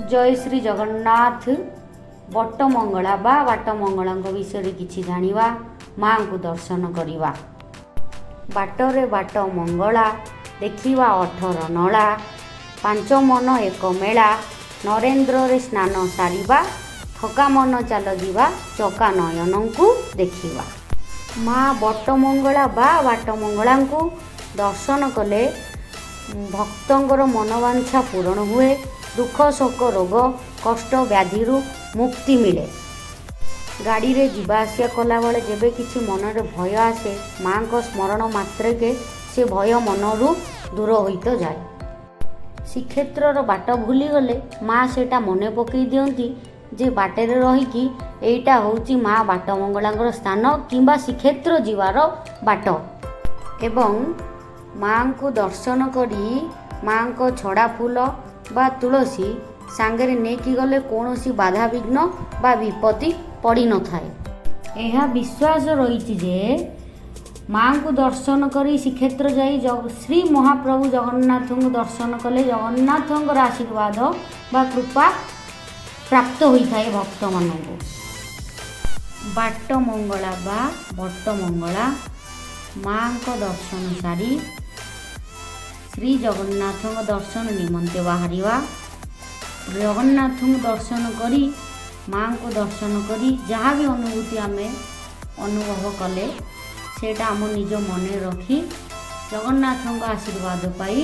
जय श्री जगन्नाथ। बटमंगला बा बाटमंगला विषय किछि जानिबा, माँ को दर्शन करिबा। बाटरे बाट मंगला देखिबा अठरनला, पांच मन एकामेला, नरेंद्र रे स्नान सारिबा, थकामना चाल जीवा चकानयन को देखिबा। माँ बटमंगला बा बाटमंगला को दर्शन कले भक्तंकर मनोवांछा पूरण हुए, दुख शोक रोग कष्ट व्याधि मुक्ति मिले। गाड़ी रे जीवा आसिया कला बेले जेबे किछि मनरे भय आसे, माँ को स्मरण मात्रे के से भय मनरू दूर होइतो जाए। श्रीक्षेत्र बाट भूली गले माँ सेटा मने पकई दियंती जे बाटे रहीकि एइटा होउची माँ बाटमंगला स्थान किंबा श्रीक्षेत्र जीवार बाट। एवं माँ को दर्शन करी माँ को छड़ा फूल बा तुलसी सांगरे नेकी गले कौनसी बाधा विघ्न बा विपत्ति पड़ी न थाए। यह विश्वास रही जे माँ को दर्शन करी श्रीक्षेत्र जाई श्री महाप्रभु जगन्नाथ को दर्शन कले जगन्नाथ आशीर्वाद बा कृपा प्राप्त होता है भक्त मान को। बाटमंगला बा बटमंगला माँ को दर्शन सारी श्री जगन्नाथ दर्शन निमंते बाहरिवा। जगन्नाथ दर्शन करी माँ को दर्शन करी जहाँ भी अनुभूति आमे अनुभव कले सेटा आम निज मन रखी जगन्नाथ आशीर्वाद पाई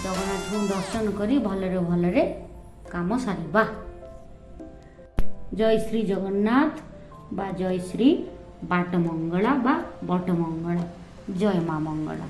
जगन्नाथ दर्शन करी भलरे भलरे काम सारिबा। जय श्री जगन्नाथ बा जय श्री बाटमंगला बा बटमंगला। जय माँ मंगला।